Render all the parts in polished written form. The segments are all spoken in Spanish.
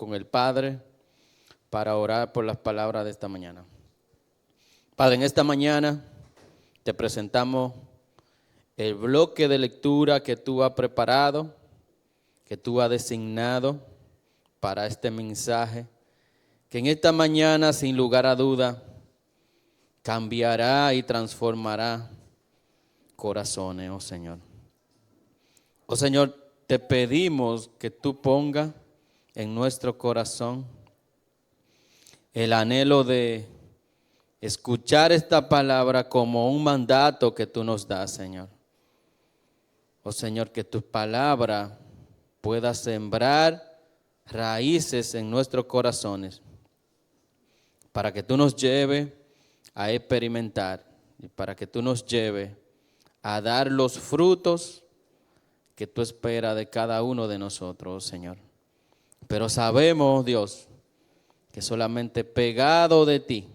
con el Padre para orar por las palabras de esta mañana. Padre, en esta mañana te presentamos el bloque de lectura que tú has preparado, que tú has designado para este mensaje, que en esta mañana, sin lugar a duda, cambiará y transformará corazones, oh Señor. Oh Señor, te pedimos que tú pongas en nuestro corazón el anhelo de escuchar esta palabra como un mandato que tú nos das, Señor. Oh Señor, que tu palabra pueda sembrar raíces en nuestros corazones para que tú nos lleves a experimentar y para que tú nos lleves a dar los frutos que tú esperas de cada uno de nosotros, oh Señor. Pero sabemos, Dios, que solamente pegado de ti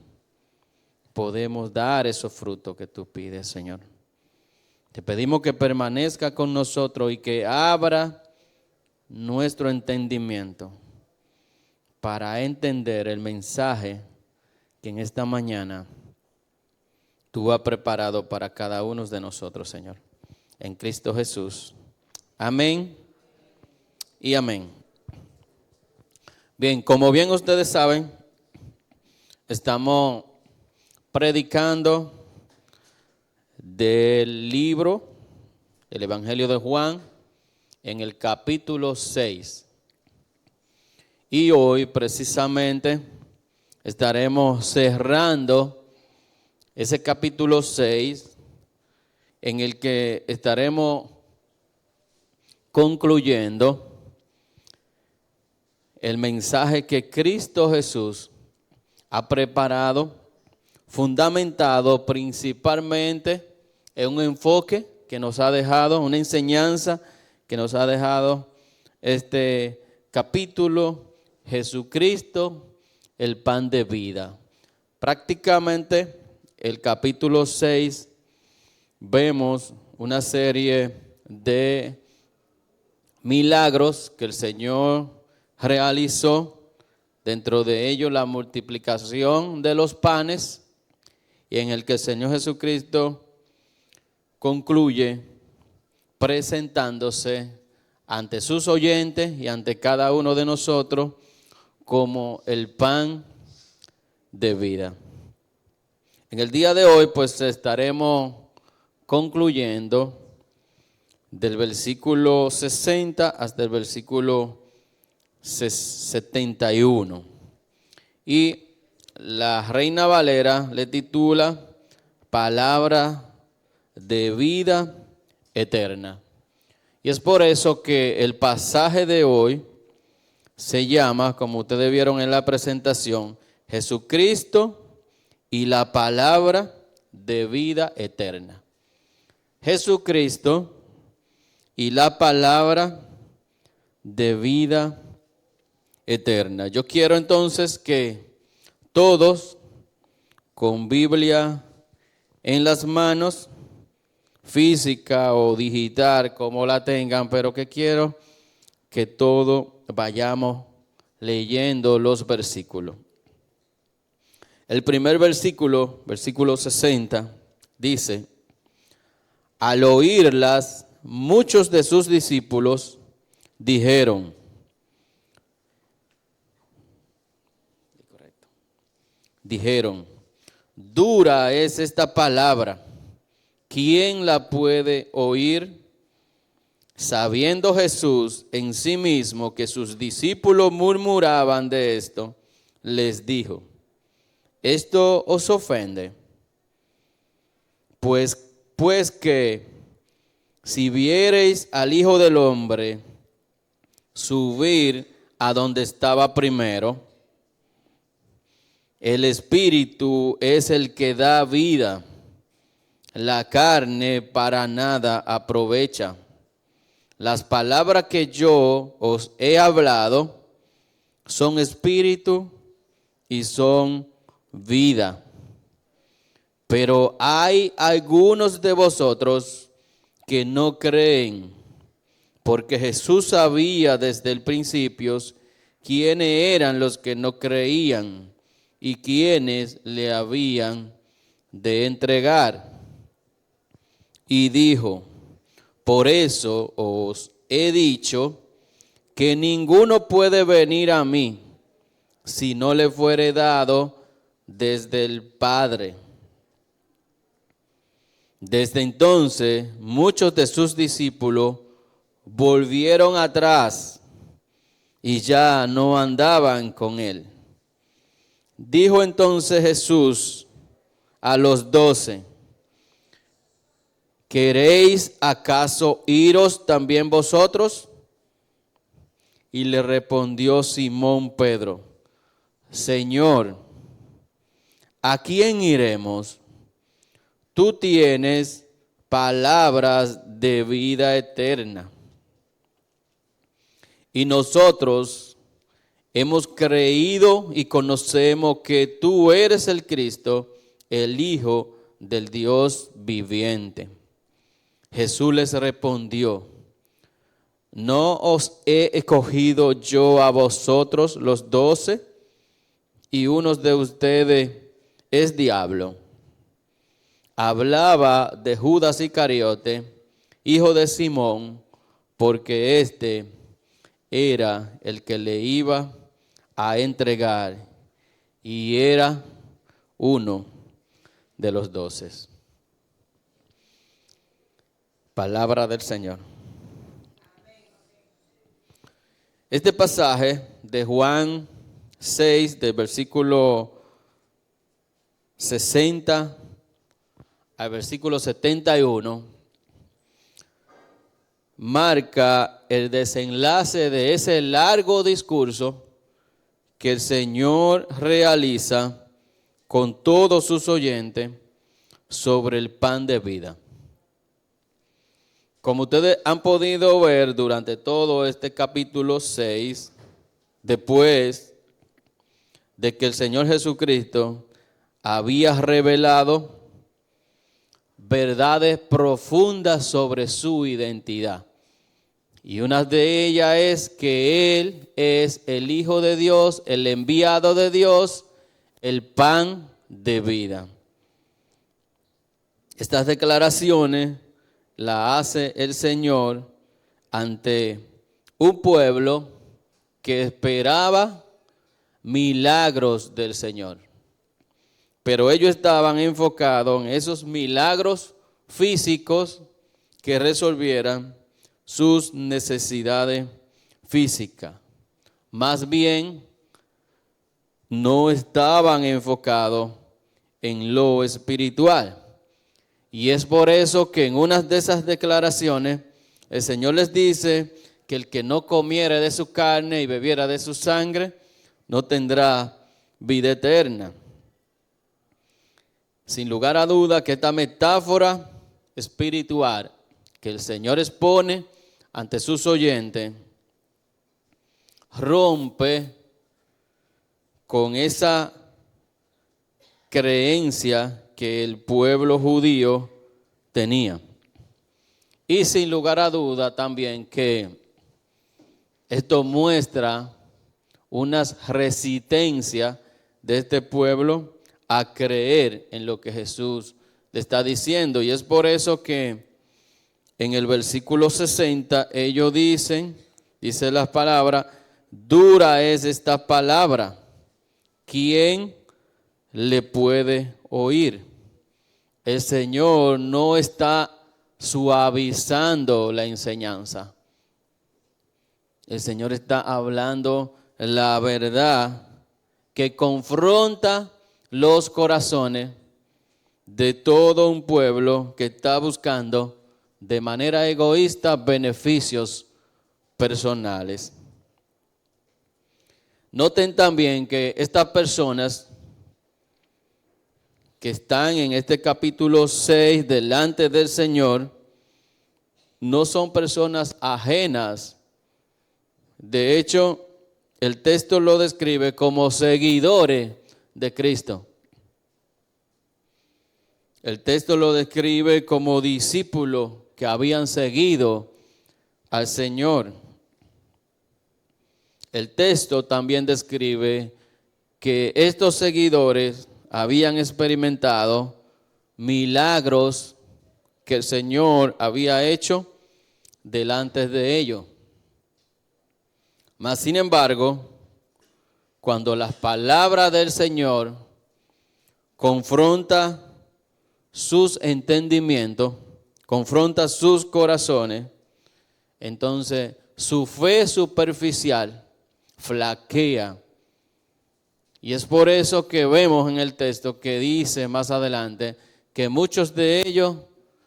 podemos dar esos frutos que tú pides, Señor. Te pedimos que permanezca con nosotros y que abra nuestro entendimiento para entender el mensaje que en esta mañana tú has preparado para cada uno de nosotros, Señor. En Cristo Jesús. Amén y amén. Bien, como bien ustedes saben, estamos predicando del libro, el Evangelio de Juan, en el capítulo 6. Y hoy precisamente estaremos cerrando ese capítulo 6, en el que estaremos concluyendo el mensaje que Cristo Jesús ha preparado, fundamentado principalmente en un enfoque que nos ha dejado, una enseñanza que nos ha dejado este capítulo, Jesucristo, el pan de vida. Prácticamente el capítulo 6 vemos una serie de milagros que el Señor realizó, dentro de ellos la multiplicación de los panes, y en el que el Señor Jesucristo concluye presentándose ante sus oyentes y ante cada uno de nosotros como el pan de vida. En el día de hoy pues estaremos concluyendo del versículo 60 hasta el versículo 71. Y la Reina Valera le titula Palabra de vida eterna. Y es por eso que el pasaje de hoy se llama, como ustedes vieron en la presentación, Jesucristo y la palabra de vida eterna. Jesucristo y la palabra de vida eterna. Yo quiero entonces que todos con Biblia en las manos, física o digital, como la tengan, pero que quiero que todos vayamos leyendo los versículos. El primer versículo, versículo 60, dice: al oírlas, muchos de sus discípulos dijeron, dura es esta palabra, ¿quién la puede oír? Sabiendo Jesús en sí mismo que sus discípulos murmuraban de esto, les dijo, ¿esto os ofende? Pues que si viereis al Hijo del Hombre subir a donde estaba primero, el Espíritu es el que da vida, la carne para nada aprovecha. Las palabras que yo os he hablado son espíritu y son vida. Pero hay algunos de vosotros que no creen, porque Jesús sabía desde el principio quiénes eran los que no creían y quiénes le habían de entregar. Y dijo: por eso os he dicho que ninguno puede venir a mí si no le fuere dado desde el Padre. Desde entonces muchos de sus discípulos volvieron atrás y ya no andaban con él. Dijo entonces Jesús a los 12: ¿queréis acaso iros también vosotros? Y le respondió Simón Pedro: Señor, ¿a quién iremos? Tú tienes palabras de vida eterna. Y nosotros hemos creído y conocemos que tú eres el Cristo, el Hijo del Dios viviente. Jesús les respondió: ¿no os he escogido yo a vosotros los 12? Y uno de ustedes es diablo. Hablaba de Judas Iscariote, hijo de Simón, porque éste era el que le iba a entregar y era uno de los 12. Palabra del Señor. Este pasaje de Juan 6, del versículo 60 al versículo 71, marca el desenlace de ese largo discurso que el Señor realiza con todos sus oyentes sobre el pan de vida. Como ustedes han podido ver durante todo este capítulo 6, después de que el Señor Jesucristo había revelado verdades profundas sobre su identidad. Y una de ellas es que Él es el Hijo de Dios, el enviado de Dios, el pan de vida. Estas declaraciones las hace el Señor ante un pueblo que esperaba milagros del Señor. Pero ellos estaban enfocados en esos milagros físicos que resolvieran sus necesidades físicas. Más bien, no estaban enfocados en lo espiritual. Y es por eso que en una de esas declaraciones el Señor les dice que el que no comiere de su carne y bebiera de su sangre no tendrá vida eterna. Sin lugar a duda que esta metáfora espiritual que el Señor expone ante sus oyentes rompe con esa creencia que el pueblo judío tenía. Y sin lugar a duda también que esto muestra unas resistencias de este pueblo a creer en lo que Jesús le está diciendo. Y es por eso que en el versículo 60 ellos dice las palabras: dura es esta palabra, ¿quién le puede oír? El Señor no está suavizando la enseñanza. El Señor está hablando la verdad que confronta los corazones de todo un pueblo que está buscando de manera egoísta beneficios personales. Noten también que estas personas que están en este capítulo 6 delante del Señor no son personas ajenas. De hecho, el texto lo describe como seguidores de Cristo. El texto lo describe como discípulos que habían seguido al Señor. el texto también describe que estos seguidores habían experimentado milagros que el Señor había hecho delante de ellos. Mas, sin embargo, cuando las palabras del Señor confronta sus entendimientos, confronta sus corazones, entonces su fe superficial flaquea. Y es por eso que vemos en el texto que dice más adelante que muchos de ellos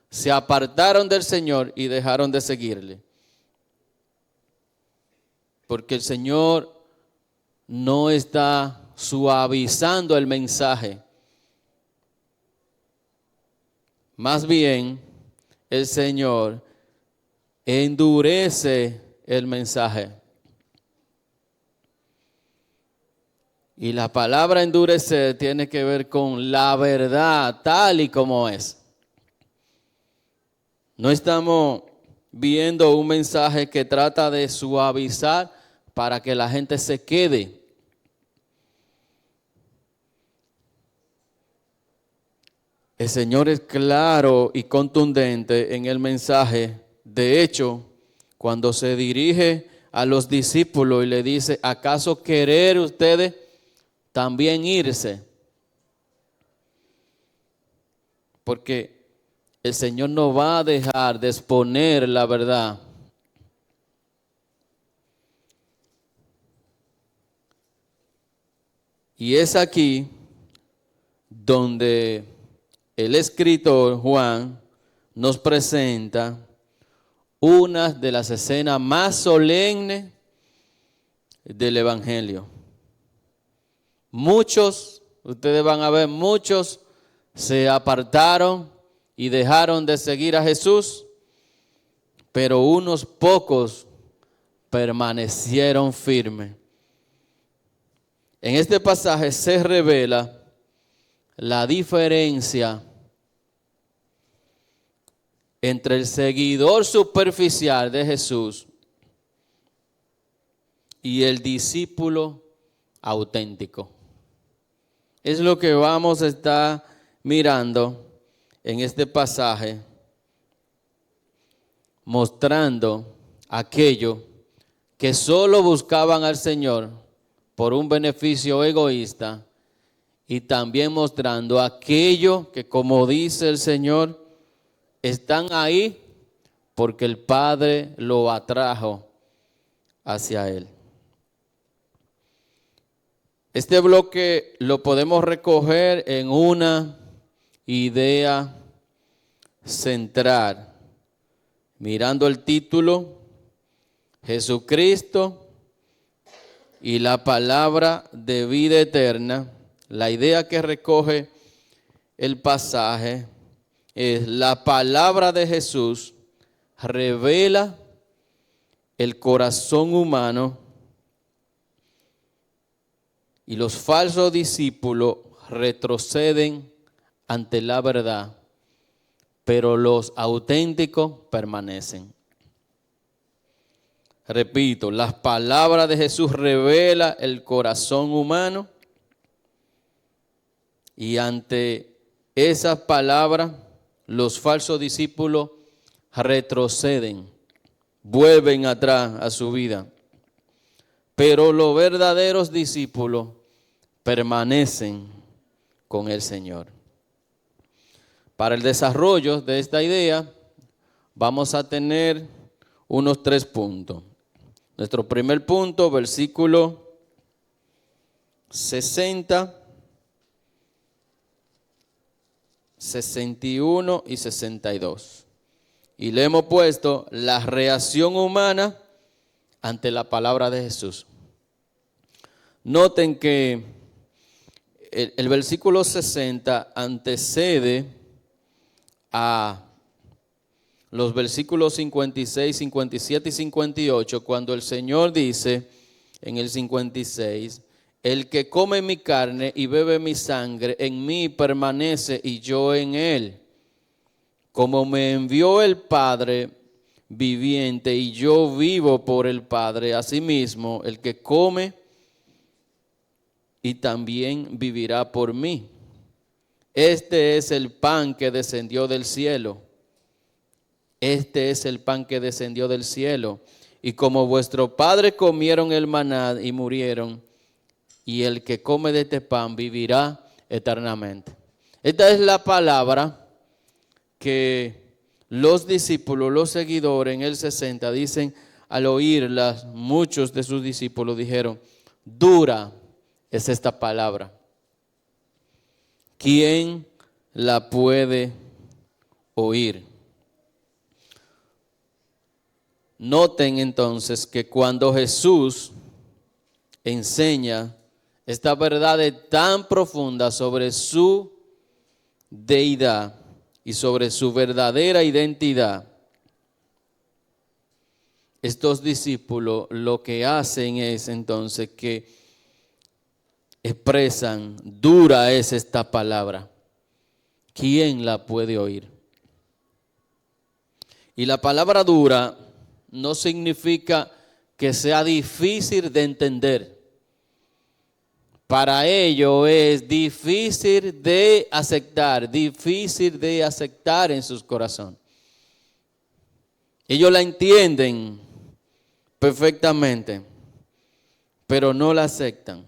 se apartaron del Señor y dejaron de seguirle. Porque el Señor no está suavizando el mensaje. Más bien, el Señor endurece el mensaje. Y la palabra endurecer tiene que ver con la verdad tal y como es. No estamos viendo un mensaje que trata de suavizar para que la gente se quede. El Señor es claro y contundente en el mensaje. De hecho, cuando se dirige a los discípulos y le dice, ¿acaso querer ustedes también irse? Porque el Señor no va a dejar de exponer la verdad. Y es aquí donde el escritor Juan nos presenta una de las escenas más solemnes del Evangelio. Muchos, ustedes van a ver, muchos se apartaron y dejaron de seguir a Jesús, pero unos pocos permanecieron firmes. En este pasaje se revela la diferencia entre el seguidor superficial de Jesús y el discípulo auténtico. Es lo que vamos a estar mirando en este pasaje, mostrando aquello que solo buscaban al Señor por un beneficio egoísta, y también mostrando aquello que, como dice el Señor, están ahí porque el Padre lo atrajo hacia Él. Este bloque lo podemos recoger en una idea central, mirando el título, Jesucristo y la palabra de vida eterna. La idea que recoge el pasaje es: la palabra de Jesús revela el corazón humano y los falsos discípulos retroceden ante la verdad, pero los auténticos permanecen. Repito, las palabras de Jesús revela el corazón humano y ante esas palabras los falsos discípulos retroceden, vuelven atrás a su vida. Pero los verdaderos discípulos permanecen con el Señor. Para el desarrollo de esta idea vamos a tener unos 3 puntos. Nuestro primer punto, versículo 60, 61 y 62. Y le hemos puesto la reacción humana ante la palabra de Jesús. Noten que el versículo 60 antecede a los versículos 56, 57 y 58, cuando el Señor dice en el 56, el que come mi carne y bebe mi sangre, en mí permanece y yo en él. Como me envió el Padre, viviente y yo vivo por el Padre. Asimismo, el que come y también vivirá por mí. Este es el pan que descendió del cielo. Este es el pan que descendió del cielo. Y como vuestros padres comieron el maná y murieron, y el que come de este pan vivirá eternamente. Esta es la palabra que los discípulos, los seguidores en el 60 dicen, al oírlas, muchos de sus discípulos dijeron, dura es esta palabra. ¿Quién la puede oír? Noten entonces que cuando Jesús enseña estas verdades tan profundas sobre su deidad y sobre su verdadera identidad, estos discípulos lo que hacen es entonces que expresan, dura es esta palabra. ¿Quién la puede oír? Y la palabra dura no significa que sea difícil de entender. Para ello es difícil de aceptar en sus corazones. Ellos la entienden perfectamente, pero no la aceptan.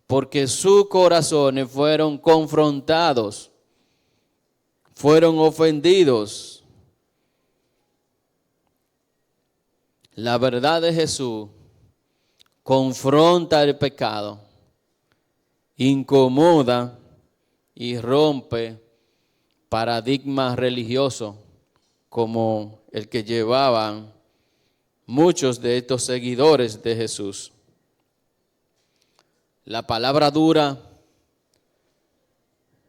Porque sus corazones fueron confrontados, fueron ofendidos. La verdad de Jesús confronta el pecado, incomoda y rompe paradigmas religiosos como el que llevaban muchos de estos seguidores de Jesús. La palabra dura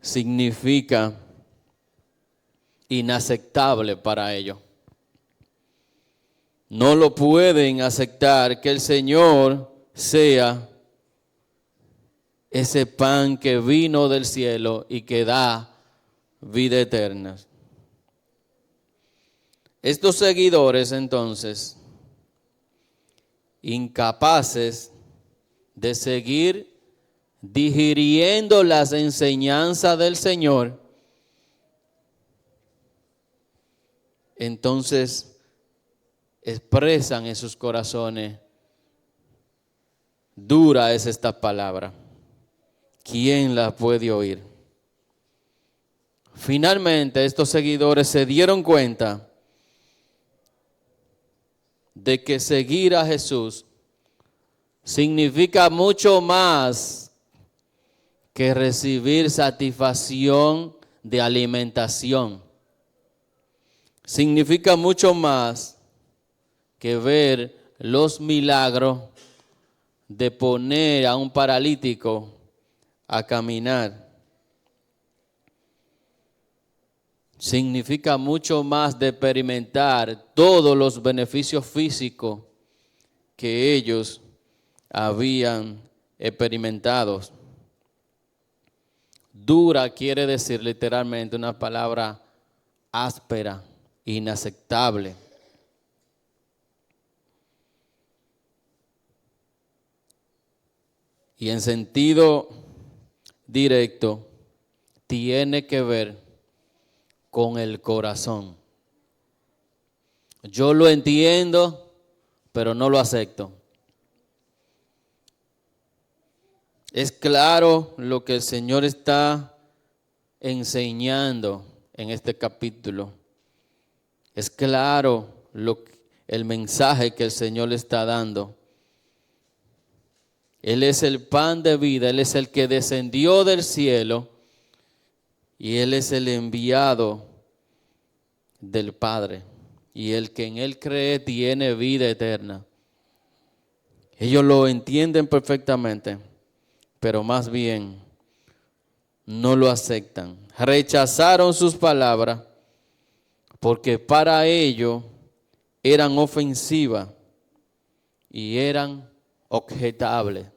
significa inaceptable para ellos. No lo pueden aceptar que el Señor sea ese pan que vino del cielo y que da vida eterna. Estos seguidores entonces, incapaces de seguir digiriendo las enseñanzas del Señor, entonces expresan en sus corazones, dura es esta palabra. ¿Quién la puede oír? Finalmente, estos seguidores se dieron cuenta de que seguir a Jesús significa mucho más que recibir satisfacción de alimentación. Significa mucho más que ver los milagros de poner a un paralítico a caminar. Significa mucho más de experimentar todos los beneficios físicos que ellos habían experimentado. Dura quiere decir literalmente una palabra áspera, inaceptable. Y en sentido directo, tiene que ver con el corazón. Yo lo entiendo, pero no lo acepto. Es claro lo que el Señor está enseñando en este capítulo. Es claro el mensaje que el Señor le está dando. Él es el pan de vida, Él es el que descendió del cielo y Él es el enviado del Padre. Y el que en Él cree tiene vida eterna. Ellos lo entienden perfectamente, pero más bien no lo aceptan. Rechazaron sus palabras porque para ellos eran ofensivas y eran objetables.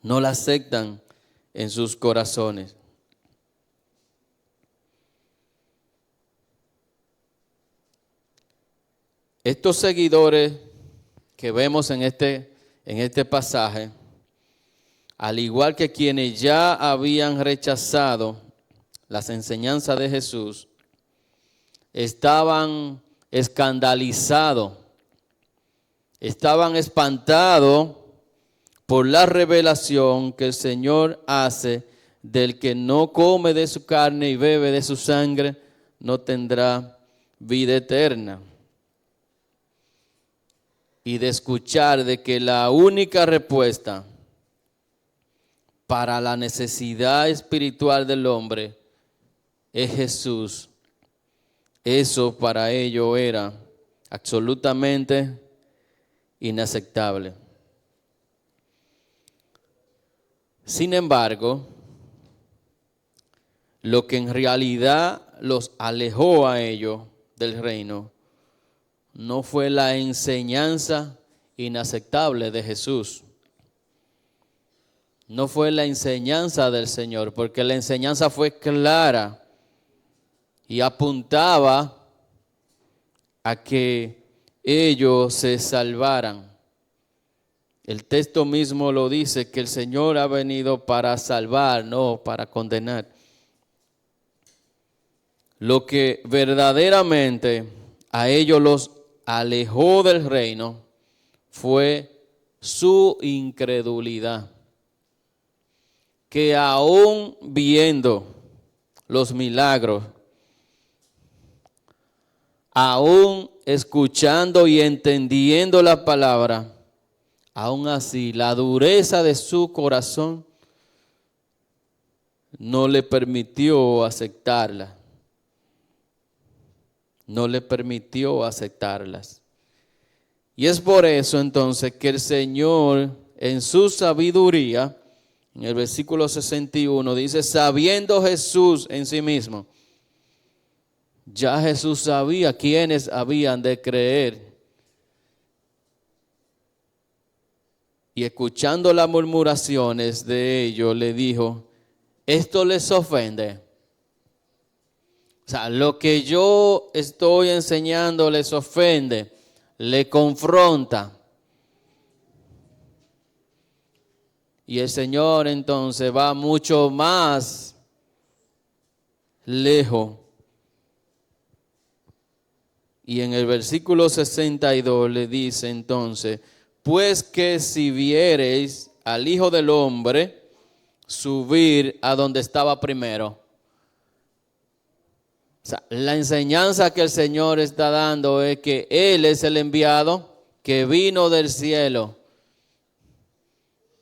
No la aceptan en sus corazones. Estos seguidores que vemos en este pasaje, al igual que quienes ya habían rechazado las enseñanzas de Jesús, estaban escandalizados, estaban espantados por la revelación que el Señor hace del que no come de su carne y bebe de su sangre, no tendrá vida eterna. Y de escuchar de que la única respuesta para la necesidad espiritual del hombre es Jesús. Eso para ellos era absolutamente inaceptable. Sin embargo, lo que en realidad los alejó a ellos del reino no fue la enseñanza inaceptable de Jesús. No fue la enseñanza del Señor, porque la enseñanza fue clara y apuntaba a que ellos se salvaran. El texto mismo lo dice, que el Señor ha venido para salvar, no para condenar. Lo que verdaderamente a ellos los alejó del reino fue su incredulidad, que aún viendo los milagros, aún escuchando y entendiendo la palabra, aún así la dureza de su corazón no le permitió aceptarla. No le permitió aceptarlas. Y es por eso entonces que el Señor en su sabiduría, en el versículo 61 dice, sabiendo Jesús en sí mismo, ya Jesús sabía quiénes habían de creer. Y escuchando las murmuraciones de ellos, le dijo, ¿esto les ofende? O sea, lo que yo estoy enseñando les ofende, le confronta. Y el Señor entonces va mucho más lejos. Y en el versículo 62 le dice entonces, pues que si viereis al Hijo del Hombre subir a donde estaba primero. O sea, la enseñanza que el Señor está dando es que Él es el enviado que vino del cielo.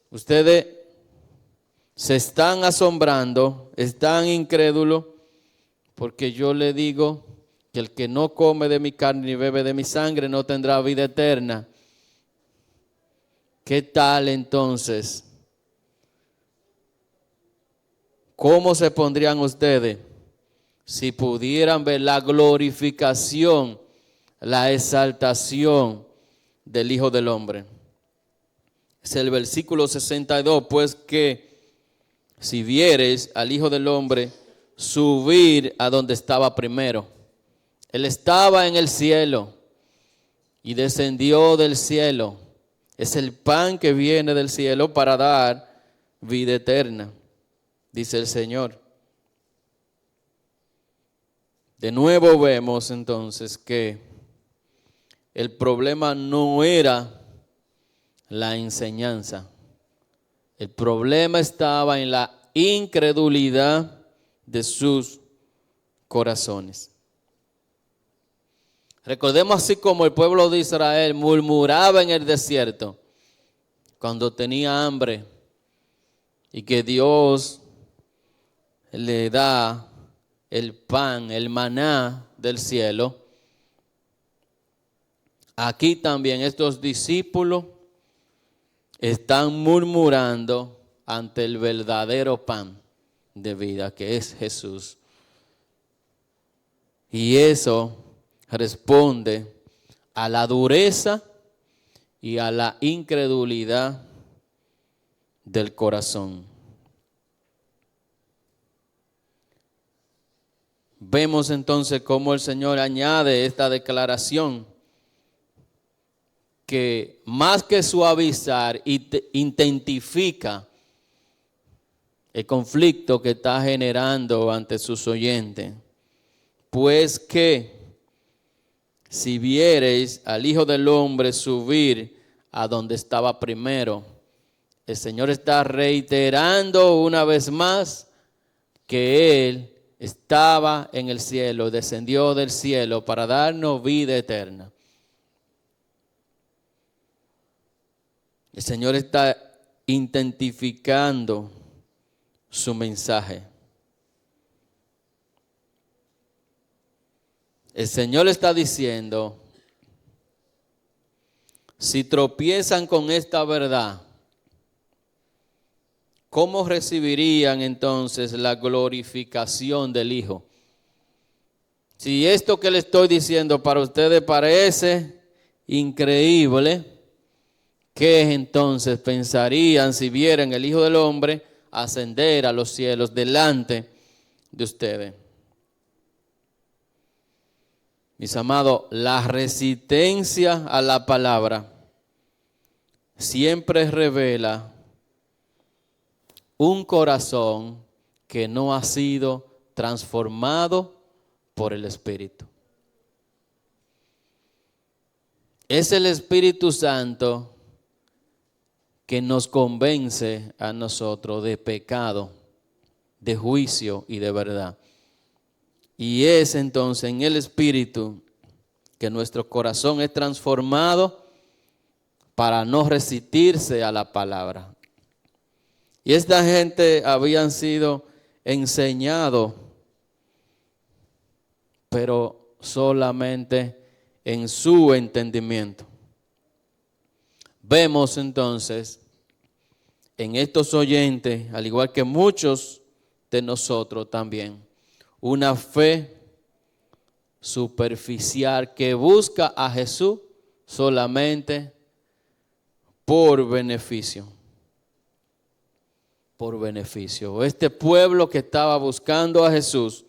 Ustedes se están asombrando, están incrédulos, porque yo le digo que el que no come de mi carne ni bebe de mi sangre no tendrá vida eterna. ¿Qué tal entonces? ¿Cómo se pondrían ustedes si pudieran ver la glorificación, la exaltación del Hijo del Hombre? Es el versículo 62, pues que si vieres al Hijo del Hombre subir a donde estaba primero. Él estaba en el cielo y descendió del cielo. Es el pan que viene del cielo para dar vida eterna, dice el Señor. De nuevo vemos entonces que el problema no era la enseñanza. El problema estaba en la incredulidad de sus corazones. Recordemos así como el pueblo de Israel murmuraba en el desierto cuando tenía hambre y que Dios le da el pan, el maná del cielo. Aquí también estos discípulos están murmurando ante el verdadero pan de vida que es Jesús. Y eso responde a la dureza y a la incredulidad del corazón. Vemos entonces cómo el Señor añade esta declaración que más que suavizar, intensifica el conflicto que está generando ante sus oyentes. Pues que si viereis al Hijo del Hombre subir a donde estaba primero, el Señor está reiterando una vez más que Él estaba en el cielo, descendió del cielo para darnos vida eterna. El Señor está intensificando su mensaje. El Señor está diciendo, si tropiezan con esta verdad, ¿cómo recibirían entonces la glorificación del Hijo? Si esto que le estoy diciendo para ustedes parece increíble, ¿qué entonces pensarían si vieran el Hijo del Hombre ascender a los cielos delante de ustedes? Mis amados, la resistencia a la palabra siempre revela un corazón que no ha sido transformado por el Espíritu. Es el Espíritu Santo que nos convence a nosotros de pecado, de juicio y de verdad. Y es entonces en el Espíritu que nuestro corazón es transformado para no resistirse a la palabra. Y esta gente habían sido enseñados, pero solamente en su entendimiento. Vemos entonces en estos oyentes, al igual que muchos de nosotros también, una fe superficial que busca a Jesús solamente por beneficio. Por beneficio. Este pueblo que estaba buscando a Jesús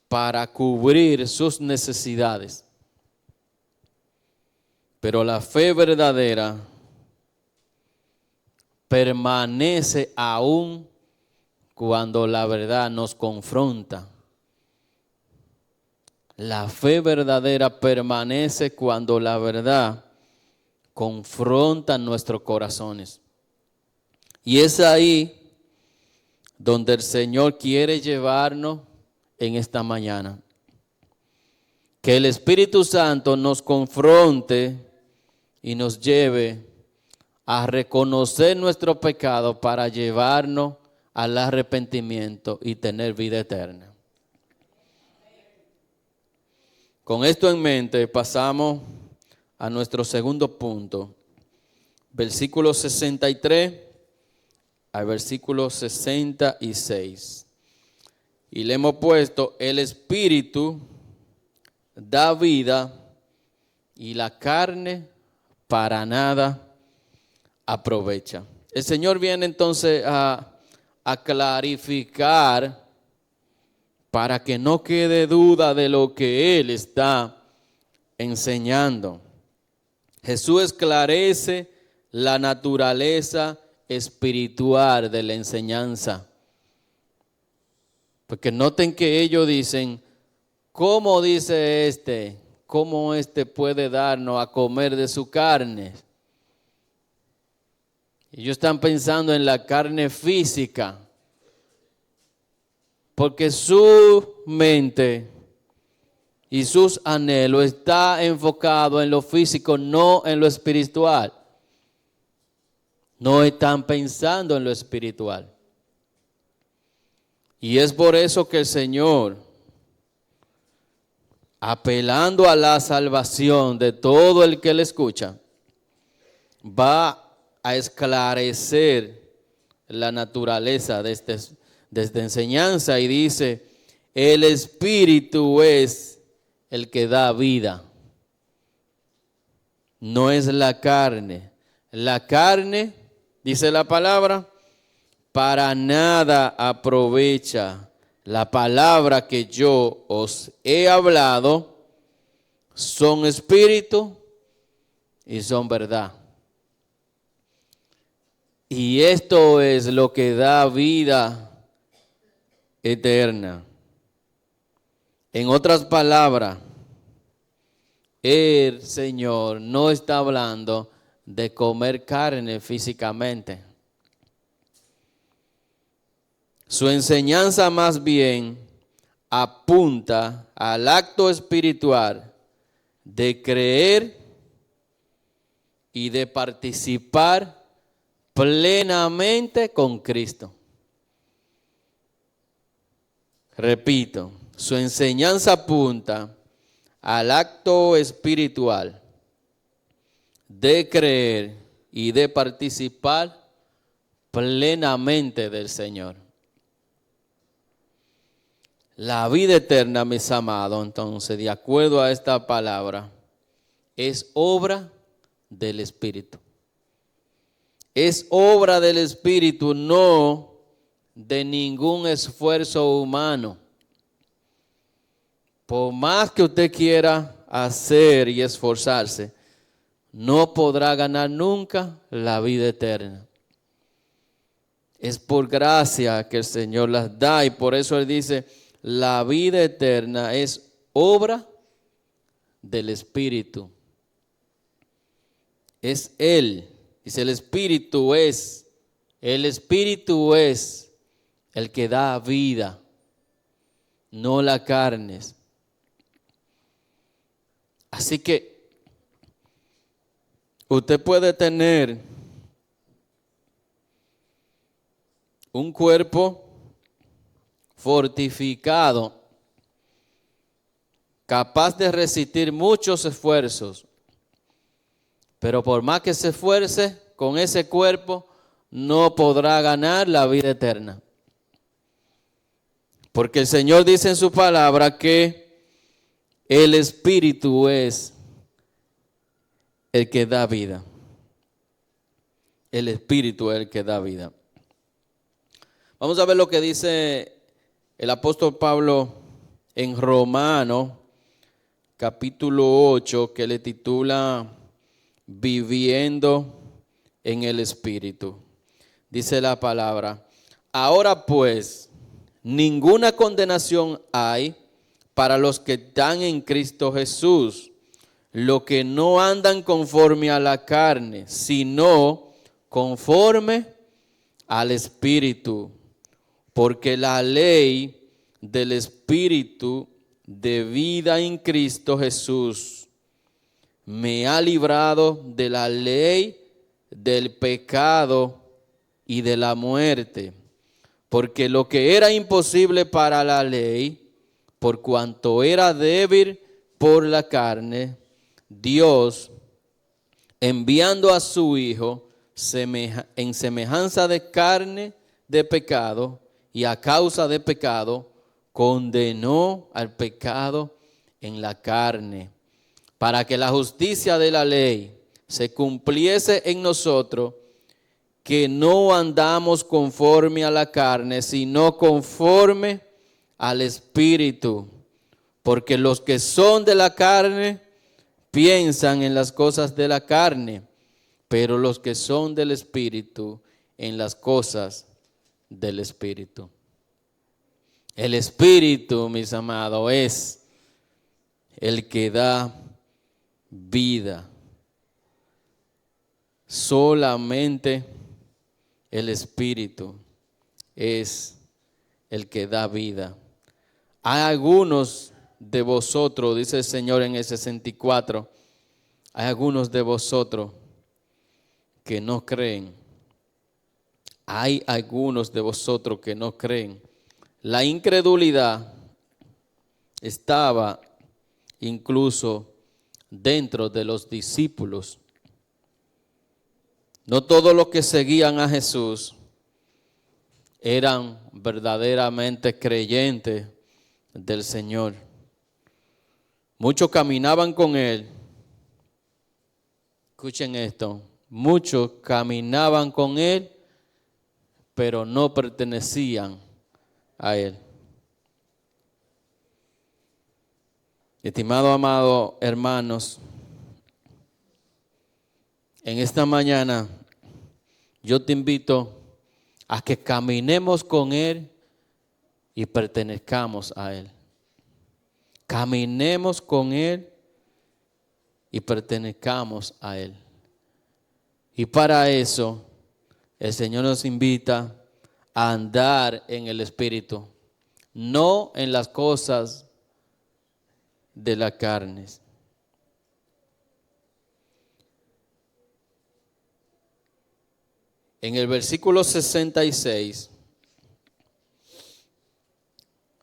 para cubrir sus necesidades. Pero la fe verdadera permanece aún cuando la verdad nos confronta. La fe verdadera permanece cuando la verdad confronta nuestros corazones. Y es ahí donde el Señor quiere llevarnos en esta mañana. Que el Espíritu Santo nos confronte y nos lleve a reconocer nuestro pecado para llevarnos al arrepentimiento y tener vida eterna. Con esto en mente pasamos a nuestro segundo punto, versículo 63 al versículo 66. Y le hemos puesto: el Espíritu da vida y la carne para nada aprovecha. El Señor viene entonces a clarificar, para que no quede duda de lo que Él está enseñando. Jesús esclarece la naturaleza espiritual de la enseñanza. Porque noten que ellos dicen: ¿cómo dice este? ¿Cómo este puede darnos a comer de su carne? Ellos están pensando en la carne física, porque su mente y sus anhelos está enfocado en lo físico, no en lo espiritual. No están pensando en lo espiritual. Y es por eso que el Señor, apelando a la salvación de todo el que le escucha, va a esclarecer la naturaleza de esta enseñanza y dice: el Espíritu es el que da vida, no es la carne. La carne, dice la palabra, para nada aprovecha. La palabra que yo os he hablado son espíritu y son verdad. Y esto es lo que da vida eterna. En otras palabras, el Señor no está hablando de comer carne físicamente. Su enseñanza más bien apunta al acto espiritual de creer y de participar plenamente con Cristo. Repito, su enseñanza apunta al acto espiritual de creer y de participar plenamente del Señor. La vida eterna, mis amados, entonces, de acuerdo a esta palabra, es obra del Espíritu. Es obra del Espíritu, no de ningún esfuerzo humano. Por más que usted quiera hacer y esforzarse, no podrá ganar nunca la vida eterna. Es por gracia que el Señor las da, y por eso Él dice, la vida eterna es obra del Espíritu. Es Él. Dice, el Espíritu es el que da vida, no la carne. Así que usted puede tener un cuerpo fortificado, capaz de resistir muchos esfuerzos, pero por más que se esfuerce con ese cuerpo, no podrá ganar la vida eterna. Porque el Señor dice en su palabra que el Espíritu es el que da vida. El Espíritu es el que da vida. Vamos a ver lo que dice el apóstol Pablo en Romanos, capítulo 8, que le titula Viviendo en el Espíritu. Dice la palabra, ahora pues, ninguna condenación hay para los que están en Cristo Jesús, los que no andan conforme a la carne, sino conforme al Espíritu. Porque la ley del Espíritu de vida en Cristo Jesús me ha librado de la ley del pecado y de la muerte. Porque lo que era imposible para la ley, por cuanto era débil por la carne, Dios, enviando a su Hijo en semejanza de carne de pecado, y a causa de pecado, condenó al pecado en la carne, para que la justicia de la ley se cumpliese en nosotros, que no andamos conforme a la carne, sino conforme al Espíritu. Porque los que son de la carne piensan en las cosas de la carne, pero los que son del Espíritu en las cosas del Espíritu. El Espíritu, mis amados, es el que da vida. Solamente el Espíritu es el que da vida. Hay algunos de vosotros, dice el Señor en el 64, hay algunos de vosotros que no creen. Hay algunos de vosotros que no creen. La incredulidad estaba incluso dentro de los discípulos. No todos los que seguían a Jesús eran verdaderamente creyentes del Señor. Muchos caminaban con Él. Escuchen esto. Muchos caminaban con Él, pero no pertenecían a Él. Estimado, amado hermanos, en esta mañana yo te invito a que caminemos con Él y pertenezcamos a Él. Caminemos con Él y pertenezcamos a Él. Y para eso el Señor nos invita a andar en el Espíritu, no en las cosas de la carne. En el versículo 66,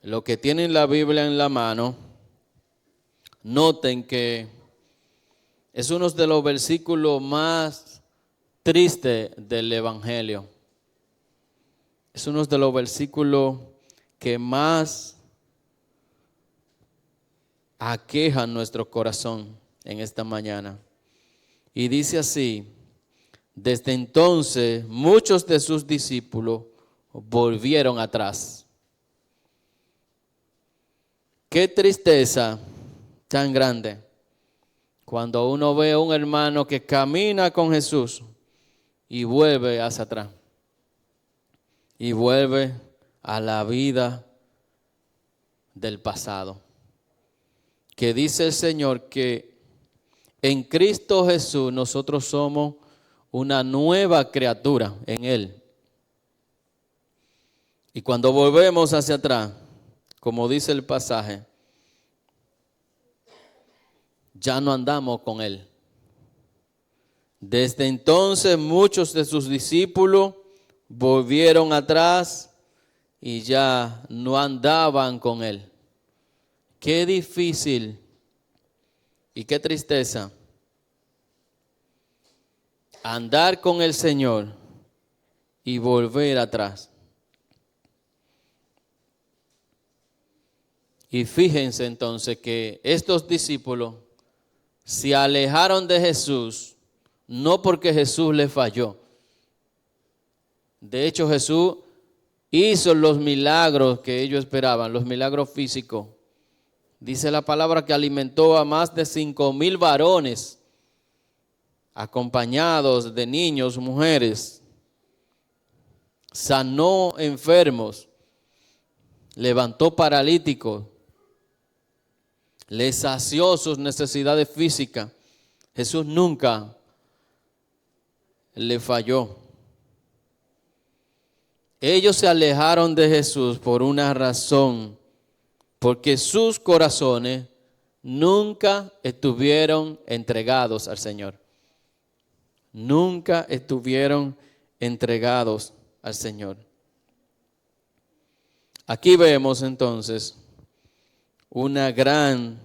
los que tienen la Biblia en la mano, noten que es uno de los versículos más tristes del Evangelio. Es uno de los versículos que más aquejan nuestro corazón en esta mañana. Y dice así: desde entonces muchos de sus discípulos volvieron atrás. Qué tristeza tan grande cuando uno ve a un hermano que camina con Jesús y vuelve hacia atrás. Y vuelve a la vida del pasado. Que dice el Señor que en Cristo Jesús nosotros somos una nueva criatura en Él. Y cuando volvemos hacia atrás, como dice el pasaje, ya no andamos con Él. Desde entonces muchos de sus discípulos volvieron atrás y ya no andaban con Él. Qué difícil y qué tristeza andar con el Señor y volver atrás. Y fíjense entonces que estos discípulos se alejaron de Jesús, no porque Jesús les falló. De hecho, Jesús hizo los milagros que ellos esperaban, los milagros físicos. Dice la palabra que alimentó a más de 5,000 varones, acompañados de niños, mujeres. Sanó enfermos, levantó paralíticos, les sació sus necesidades físicas. Jesús nunca le falló. Ellos se alejaron de Jesús por una razón, porque sus corazones nunca estuvieron entregados al Señor. Nunca estuvieron entregados al Señor. Aquí vemos entonces una gran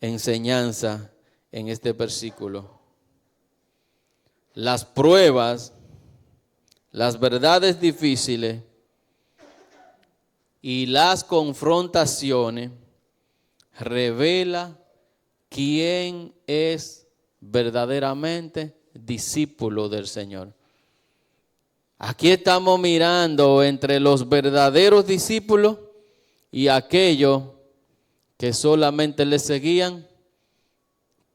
enseñanza en este versículo. Las pruebas, las verdades difíciles y las confrontaciones revela quién es verdaderamente discípulo del Señor. Aquí estamos mirando entre los verdaderos discípulos y aquellos que solamente le seguían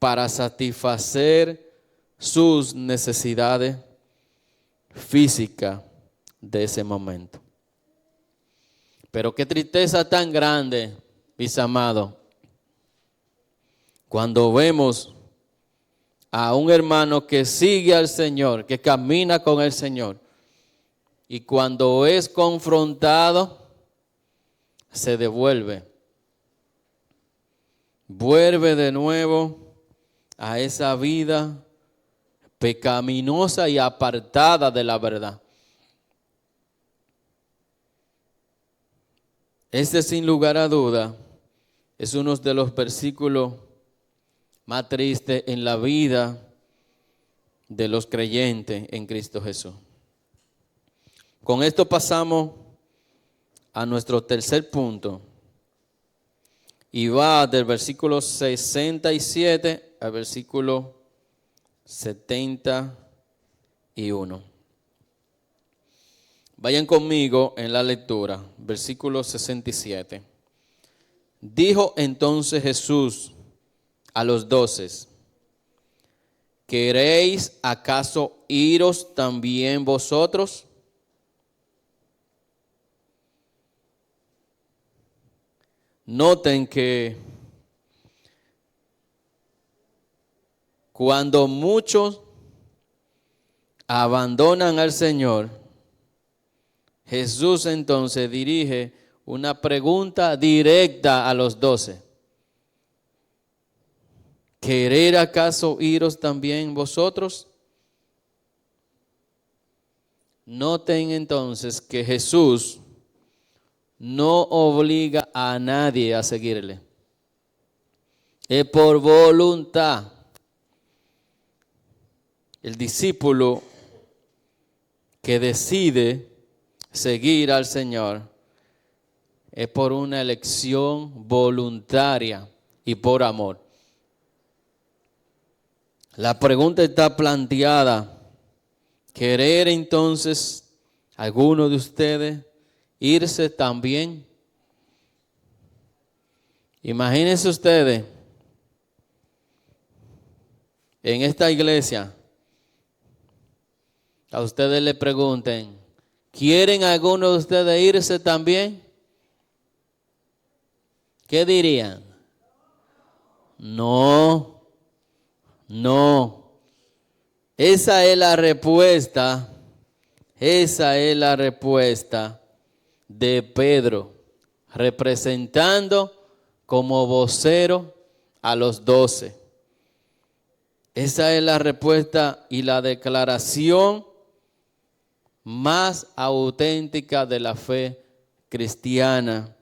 para satisfacer sus necesidades físicas de ese momento. Pero qué tristeza tan grande, mis amados, cuando vemos a un hermano que sigue al Señor, que camina con el Señor, y cuando es confrontado, se devuelve. Vuelve de nuevo a esa vida pecaminosa y apartada de la verdad. Este, sin lugar a duda, es uno de los versículos más tristes en la vida de los creyentes en Cristo Jesús. Con esto pasamos a nuestro tercer punto y va del versículo 67 al versículo 71. Vayan conmigo en la lectura, versículo 67. Dijo entonces Jesús a los 12: ¿queréis acaso iros también vosotros? Noten que cuando muchos abandonan al Señor, Jesús entonces dirige una pregunta directa a los 12. ¿Queréis acaso iros también vosotros? Noten entonces que Jesús no obliga a nadie a seguirle. Es por voluntad. El discípulo que decide seguir al Señor es por una elección voluntaria y por amor. La pregunta está planteada: ¿querer entonces alguno de ustedes irse también? Imagínense ustedes en esta iglesia, a ustedes le pregunten: ¿quieren alguno de ustedes irse también? ¿Qué dirían? No, no. Esa es la respuesta. Esa es la respuesta de Pedro, representando como vocero a los 12. Esa es la respuesta y la declaración más auténtica de la fe cristiana,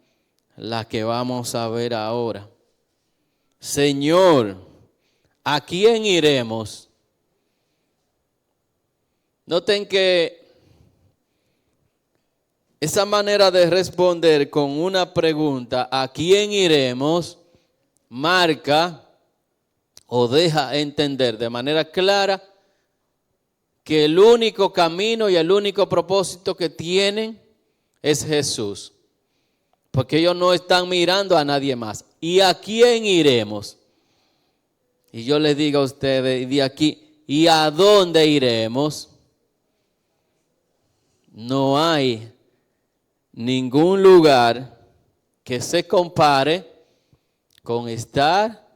la que vamos a ver ahora. Señor, ¿a quién iremos? Noten que esa manera de responder con una pregunta, ¿a quién iremos?, marca o deja entender de manera clara que el único camino y el único propósito que tienen es Jesús. Porque ellos no están mirando a nadie más. ¿Y a quién iremos? Y yo les digo a ustedes de aquí, ¿y a dónde iremos? No hay ningún lugar que se compare con estar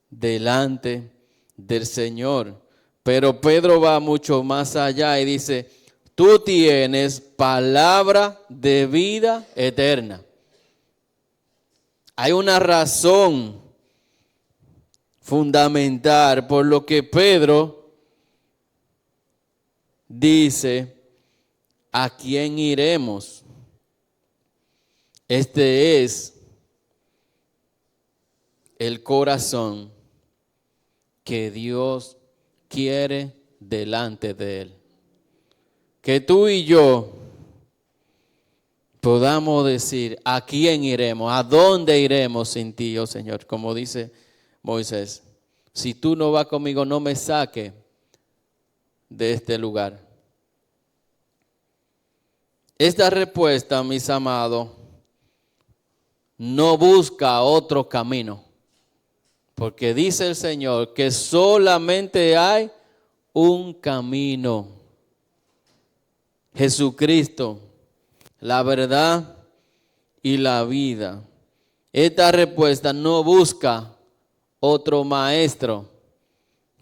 delante del Señor. Pero Pedro va mucho más allá y dice: tú tienes palabra de vida eterna. Hay una razón fundamental por lo que Pedro dice: ¿a quién iremos? Este es el corazón que Dios quiere delante de Él. Que tú y yo podamos decir: ¿a quién iremos? ¿A dónde iremos sin ti, oh Señor? Como dice Moisés: si tú no vas conmigo, no me saques de este lugar. Esta respuesta, mis amados, no busca otro camino. Porque dice el Señor que solamente hay un camino. Jesucristo, la verdad y la vida. Esta respuesta no busca otro maestro,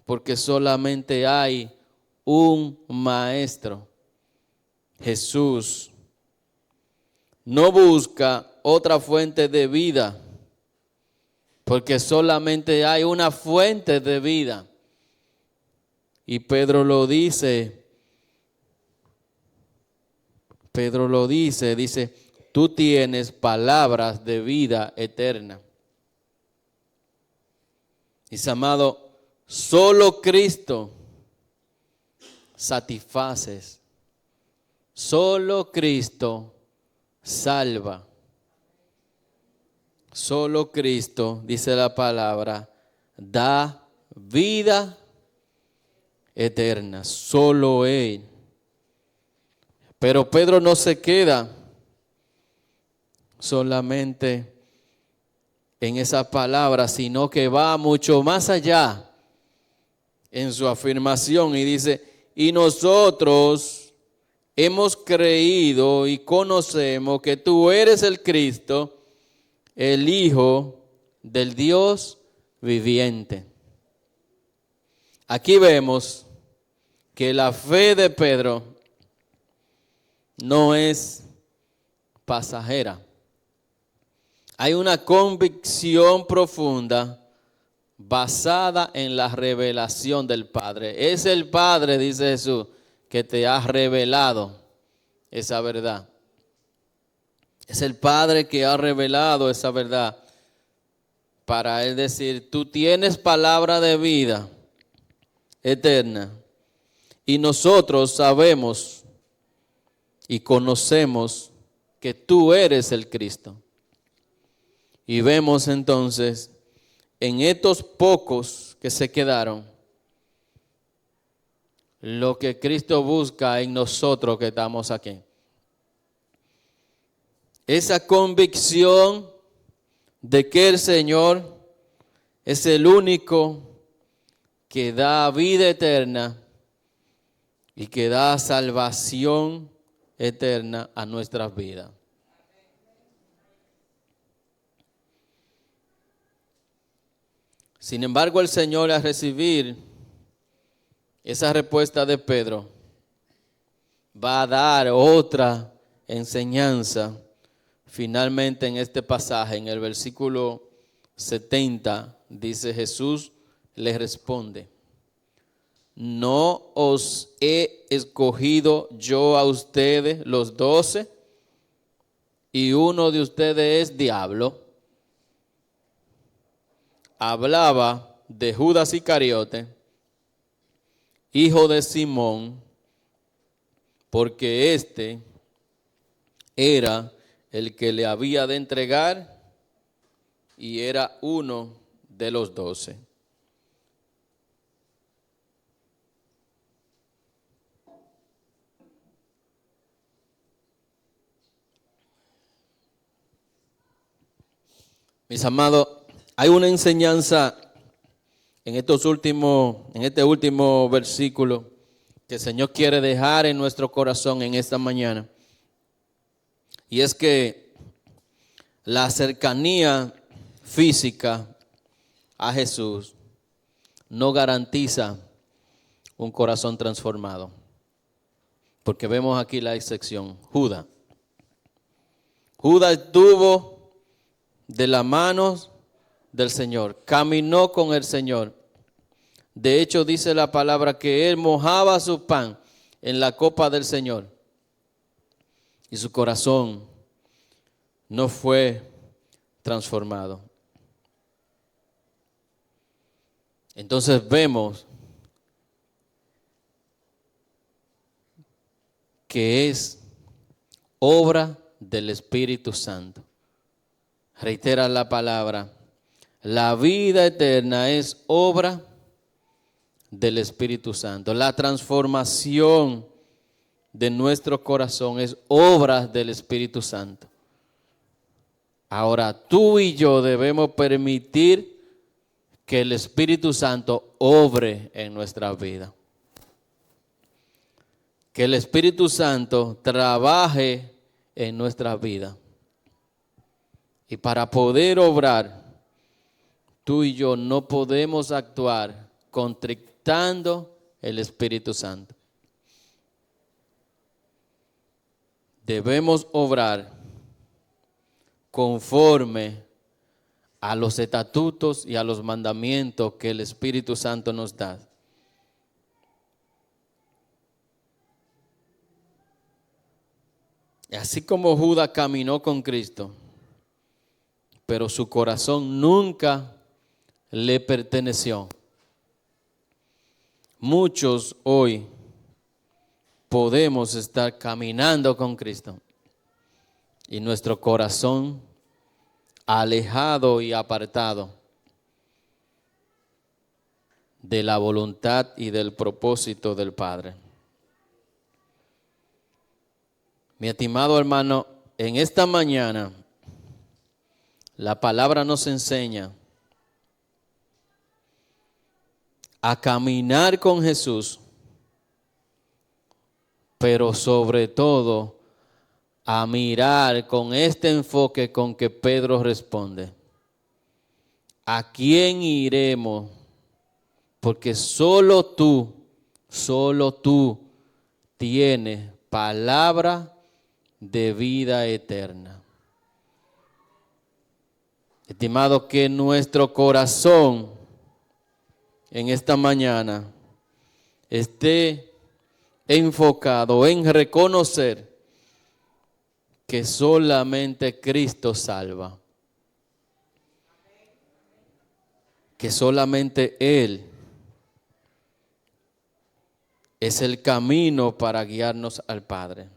porque solamente hay un maestro, Jesús. No busca otra fuente de vida, porque solamente hay una fuente de vida. Y Pedro lo dice, dice: tú tienes palabras de vida eterna. Mis amados, solo Cristo satisface, solo Cristo salva. Solo Cristo, dice la palabra, da vida eterna. Solo Él. Pero Pedro no se queda solamente en esa palabra, sino que va mucho más allá en su afirmación y dice, y nosotros hemos creído y conocemos que tú eres el Cristo, el Hijo del Dios viviente. Aquí vemos que la fe de Pedro no es pasajera. Hay una convicción profunda basada en la revelación del Padre. Es el Padre, dice Jesús, que te ha revelado esa verdad. Es el Padre que ha revelado esa verdad para Él decir, tú tienes palabra de vida eterna y nosotros sabemos y conocemos que tú eres el Cristo. Y vemos entonces en estos pocos que se quedaron lo que Cristo busca en nosotros que estamos aquí. Esa convicción de que el Señor es el único que da vida eterna y que da salvación eterna a nuestras vidas. Sin embargo, el Señor, al recibir esa respuesta de Pedro, va a dar otra enseñanza finalmente en este pasaje. En el versículo 70 dice, Jesús le responde, ¿no os he escogido yo a ustedes los 12 y uno de ustedes es diablo? Hablaba de Judas Iscariote, hijo de Simón, porque éste era el que le había de entregar y era uno de los 12. Mis amados, hay una enseñanza en este último versículo que el Señor quiere dejar en nuestro corazón en esta mañana. Y es que la cercanía física a Jesús no garantiza un corazón transformado. Porque vemos aquí la excepción, Judas. Judas estuvo de las manos del Señor, caminó con el Señor. De hecho, dice la palabra que él mojaba su pan en la copa del Señor. Y su corazón no fue transformado. Entonces vemos que es obra del Espíritu Santo. Reitera la palabra, la vida eterna es obra del Espíritu Santo. La transformación de nuestro corazón es obra del Espíritu Santo. Ahora tú y yo debemos permitir que el Espíritu Santo obre en nuestra vida. Que el Espíritu Santo trabaje en nuestra vida. Y para poder obrar, tú y yo no podemos actuar contrictando el Espíritu Santo. Debemos obrar conforme a los estatutos y a los mandamientos que el Espíritu Santo nos da. Así como Judas caminó con Cristo, pero su corazón nunca le perteneció. Muchos hoy podemos estar caminando con Cristo y nuestro corazón alejado y apartado de la voluntad y del propósito del Padre. Mi estimado hermano, en esta mañana La palabra nos enseña a caminar con Jesús, pero sobre todo a mirar con este enfoque con que Pedro responde. ¿A quién iremos? Porque solo tú tienes palabra de vida eterna. Estimado, que nuestro corazón en esta mañana esté enfocado en reconocer que solamente Cristo salva. Que solamente Él es el camino para guiarnos al Padre.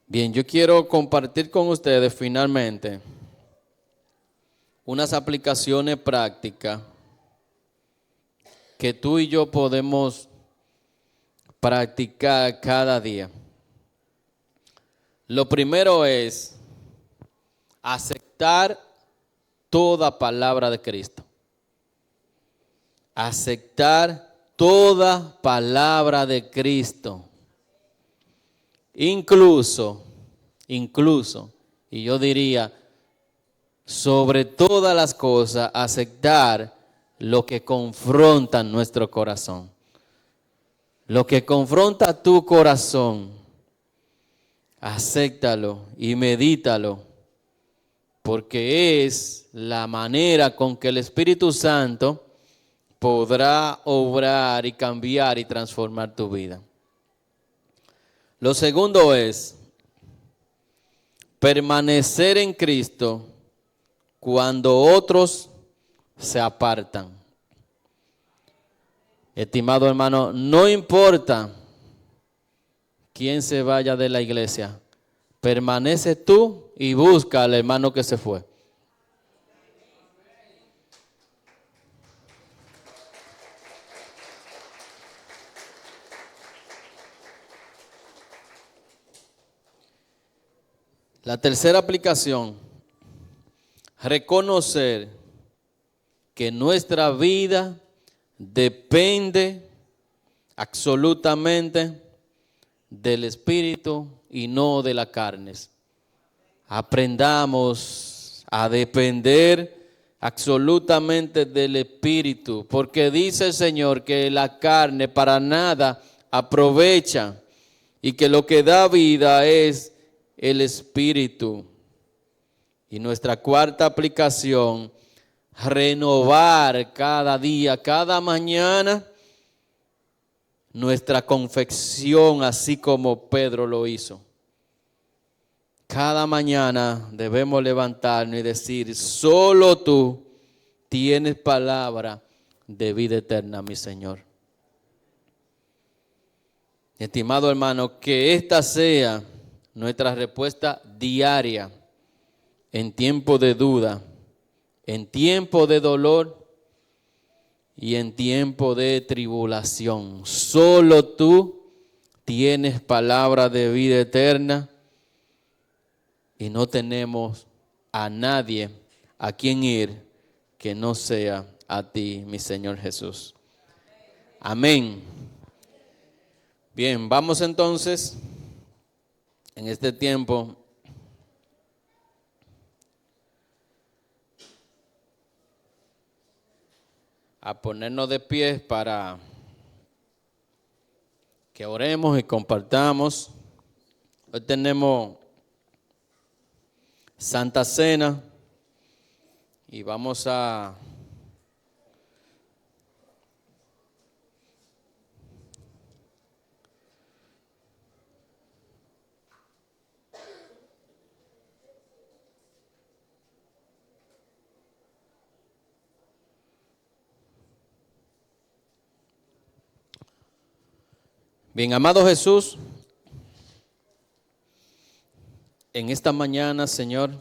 Bien, yo quiero compartir con ustedes finalmente unas aplicaciones prácticas que tú y yo podemos practicar cada día. Lo primero es aceptar toda palabra de Cristo. Aceptar toda palabra de Cristo. Incluso, y yo diría, sobre todas las cosas, aceptar lo que confronta nuestro corazón. Lo que confronta tu corazón, acéptalo y medítalo, porque es la manera con que el Espíritu Santo podrá obrar y cambiar y transformar tu vida. Lo segundo es permanecer en Cristo cuando otros se apartan. Estimado hermano, no importa quién se vaya de la iglesia, permanece tú y busca al hermano que se fue. La tercera aplicación, reconocer que nuestra vida depende absolutamente del Espíritu y no de las carnes. Aprendamos a depender absolutamente del Espíritu, porque dice el Señor que la carne para nada aprovecha y que lo que da vida es el Espíritu. Y nuestra cuarta aplicación, renovar cada día, cada mañana, nuestra confesión, así como Pedro lo hizo. Cada mañana debemos levantarnos y decir, solo tú tienes palabra de vida eterna, mi Señor. Estimado hermano, que esta sea nuestra respuesta diaria en tiempo de duda, en tiempo de dolor y en tiempo de tribulación. Solo tú tienes palabra de vida eterna y no tenemos a nadie a quien ir que no sea a ti, mi Señor Jesús. Amén. Bien, vamos entonces en este tiempo a ponernos de pie para que oremos y compartamos. Hoy tenemos Santa Cena y vamos a bien, amado Jesús, en esta mañana, Señor,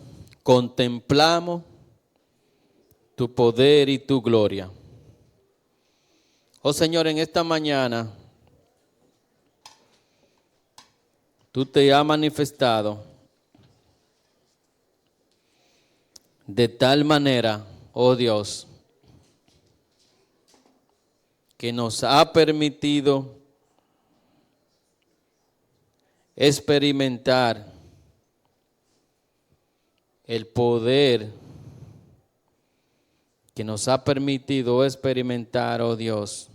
contemplamos tu poder y tu gloria. Oh Señor, en esta mañana, tú te has manifestado de tal manera, oh Dios, que nos ha permitido experimentar el poder, que nos ha permitido experimentar, oh Dios,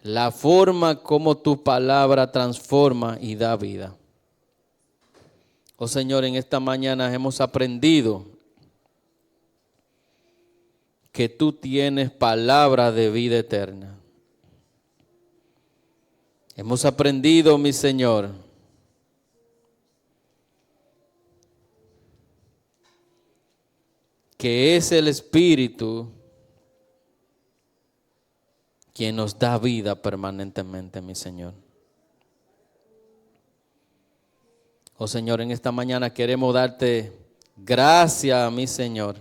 la forma como tu palabra transforma y da vida. Oh Señor, en esta mañana hemos aprendido que tú tienes palabra de vida eterna. Hemos aprendido, mi Señor, que es el Espíritu quien nos da vida permanentemente, mi Señor. Oh Señor, en esta mañana queremos darte gracias, mi Señor,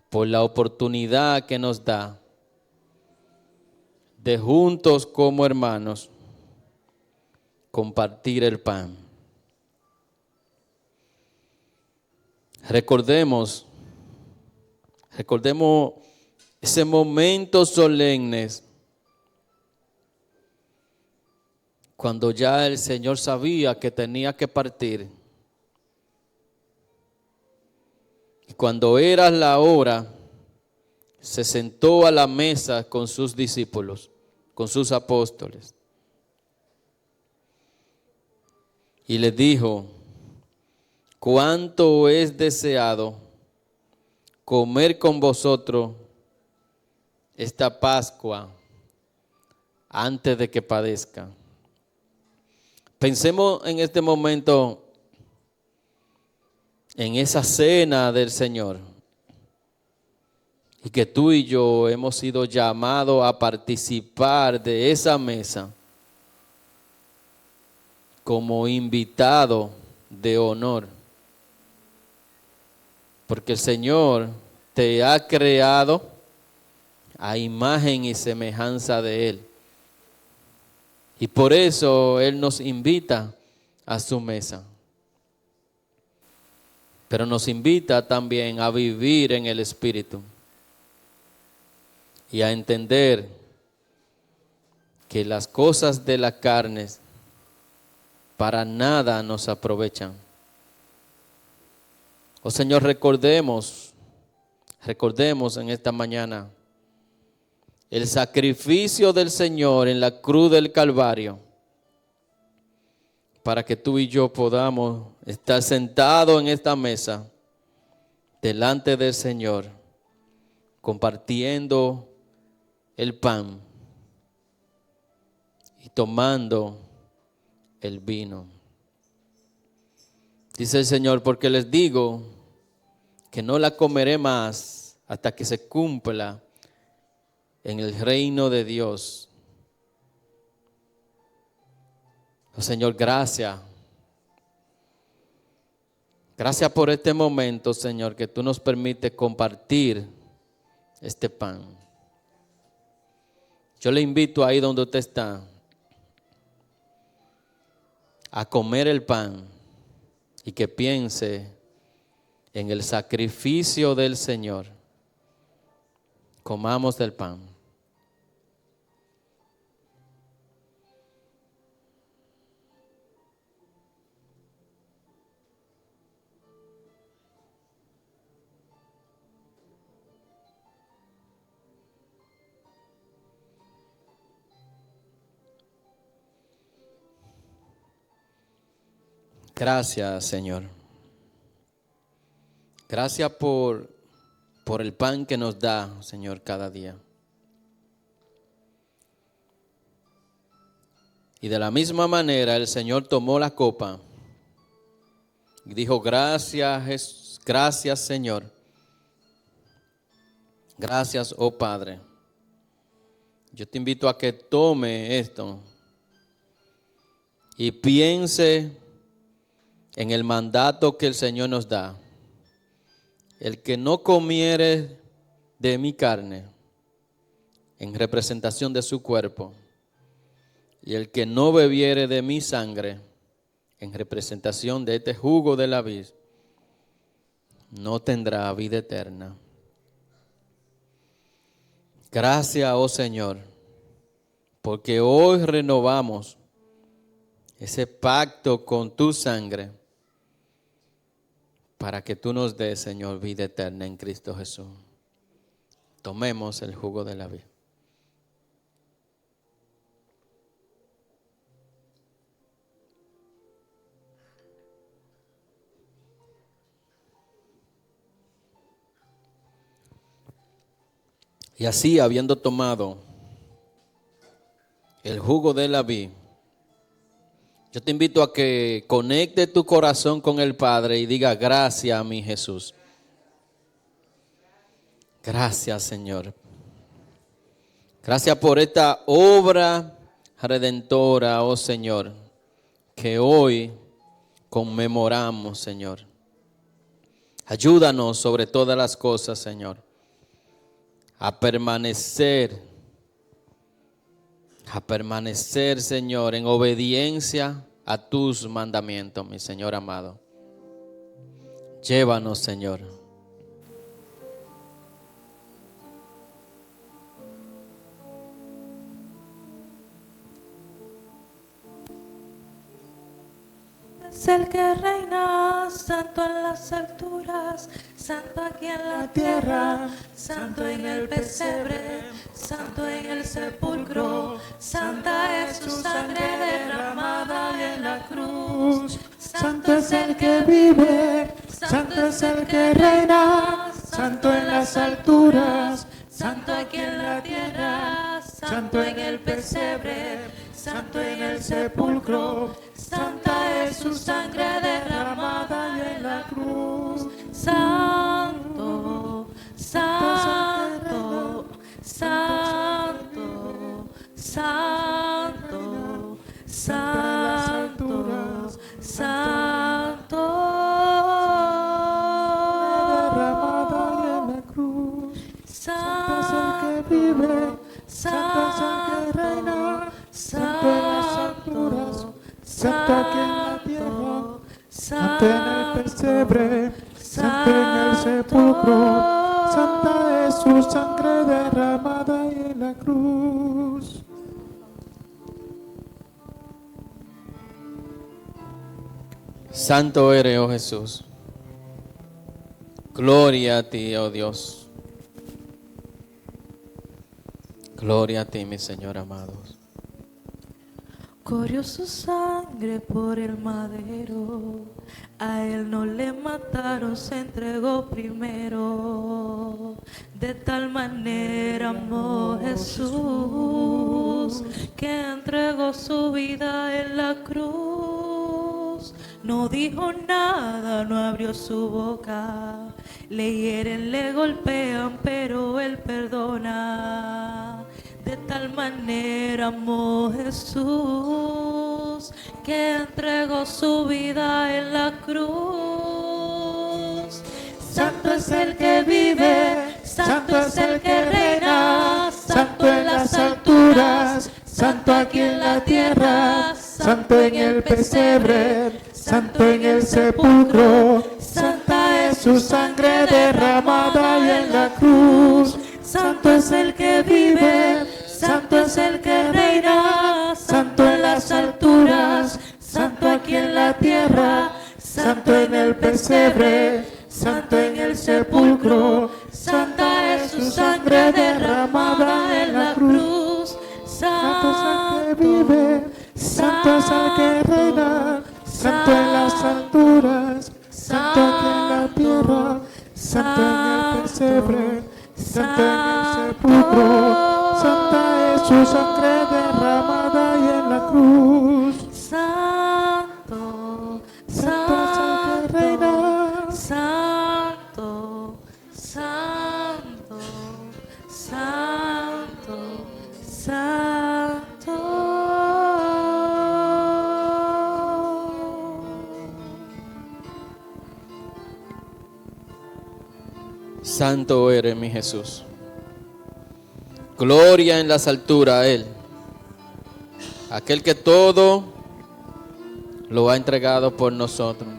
por la oportunidad que nos da de juntos como hermanos compartir el pan. Recordemos ese momento solemne cuando ya el Señor sabía que tenía que partir. Y cuando era la hora, se sentó a la mesa con sus discípulos, con sus apóstoles. Y les dijo: cuánto es deseado comer con vosotros esta Pascua antes de que padezca. Pensemos en este momento en esa cena del Señor y que tú y yo hemos sido llamados a participar de esa mesa como invitado de honor, porque el Señor te ha creado a imagen y semejanza de Él. Y por eso Él nos invita a su mesa. Pero nos invita también a vivir en el Espíritu y a entender que las cosas de la carne para nada nos aprovechan. Oh Señor, recordemos en esta mañana el sacrificio del Señor en la cruz del Calvario, para que tú y yo podamos estar sentados en esta mesa delante del Señor, compartiendo el pan y tomando el vino. Dice el Señor: porque les digo que no la comeré más hasta que se cumpla en el reino de Dios. Oh Señor, gracias. Gracias por este momento, Señor, que tú nos permites compartir este pan. Yo le invito ahí donde usted está a comer el pan y que piense en el sacrificio del Señor. Comamos del pan. Gracias, Señor. Gracias por el pan que nos da, Señor, cada día. Y de la misma manera el Señor tomó la copa y dijo: gracias, gracias, Señor. Gracias, oh Padre. Yo te invito a que tome esto y piense en el mandato que el Señor nos da. El que no comiere de mi carne, en representación de su cuerpo, y el que no bebiere de mi sangre, en representación de este jugo de la vid, no tendrá vida eterna. Gracias, oh Señor, porque hoy renovamos ese pacto con tu sangre para que tú nos des, Señor, vida eterna en Cristo Jesús. Tomemos el jugo de la vida. Y así, habiendo tomado el jugo de la vid, yo te invito a que conecte tu corazón con el Padre y diga: gracias a mi Jesús. Gracias, Señor. Gracias por esta obra redentora, oh Señor, que hoy conmemoramos, Señor. Ayúdanos sobre todas las cosas, Señor, a permanecer, Señor, en obediencia a tus mandamientos, mi Señor amado. Llévanos, Señor. Es el que reina, santo en las alturas, santo aquí en la tierra, santo en el pesebre, santo en el sepulcro, santa es su sangre derramada en la cruz. Santo es el que vive, santo es el que reina, santo en las alturas, santo aquí en la tierra, santo en el pesebre, santo en el sepulcro, santa es su sangre derramada en la cruz. Santo, santo, santo, santo, santo, santo. Derramada en la cruz. Santo es el que vive, santo es el que reina, santo en las alturas, santo aquí en la tierra, santo en el pesebre, santo en el sepulcro, santa es su sangre derramada en la cruz. Santo eres, oh Jesús. Gloria a ti, oh Dios. Gloria a ti, mi Señor amado. Corrió su sangre por el madero, a él no le mataron, se entregó primero. De tal manera amó Jesús, que entregó su vida en la cruz. No dijo nada, no abrió su boca, le hieren, le golpean, pero él perdona. De tal manera amó Jesús, que entregó su vida en la cruz. Santo es el que vive, santo es el que reina, santo en las alturas, santo aquí en la tierra, santo en el pesebre, santo en el sepulcro, santa es su sangre derramada en la cruz. Santo es el que vive, santo es el que reina, santo en las alturas, santo aquí en la tierra, santo en el pesebre, santo en el sepulcro, santa es su sangre derramada en la cruz. Santo es el que vive, santo es el que reina, santo en las alturas, santo aquí en la tierra, santo en el pesebre, santo en el sepulcro, santa es su sangre derramada y en la cruz. Santo, santo es el que reina, santo, santo, santo, santo. Santo eres, mi Jesús. Gloria en las alturas a Él, aquel que todo lo ha entregado por nosotros.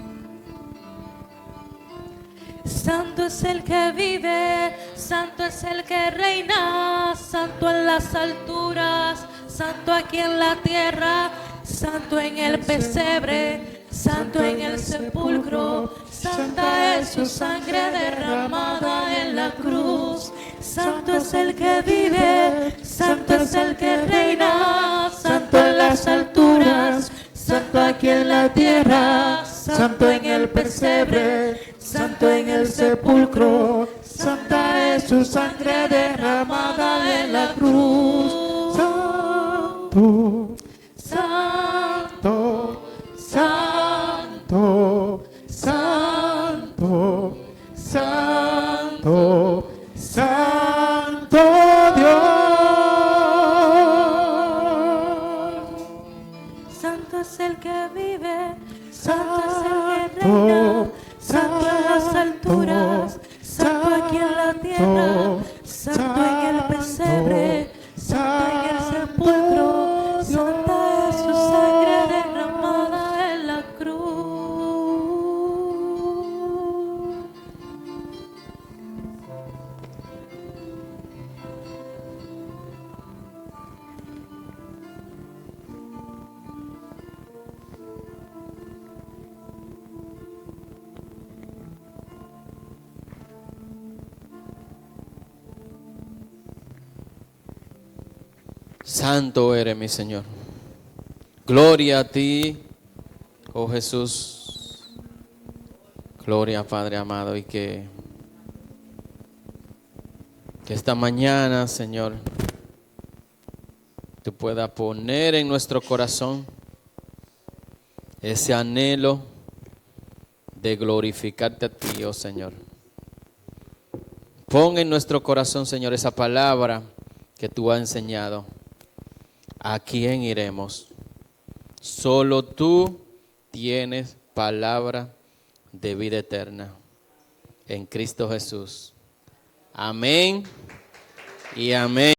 Santo es el que vive, santo es el que reina, santo en las alturas, santo aquí en la tierra, santo en el pesebre, santo en el sepulcro, santa es su sangre derramada en la cruz. Santo es el que vive, santo es el que reina, santo en las alturas, santo aquí en la tierra, santo en el pesebre, santo en el sepulcro, santa es su sangre derramada en la cruz. Santo, santo, santo, santo, santo, santo Dios. Santo es el que vive, santo es el que reina, santo en las alturas, santo aquí en la tierra, santo en el pesebre, santo en el sepulcro, santa es su sangre derramada en la cruz. Santo eres, mi Señor. Gloria a ti, oh Jesús. Gloria, Padre amado, y que esta mañana, Señor, tú puedas poner en nuestro corazón ese anhelo de glorificarte a ti, oh Señor. Pon en nuestro corazón, Señor, esa palabra que tú has enseñado. ¿A quién iremos? Solo tú tienes palabra de vida eterna en Cristo Jesús. Amén y amén.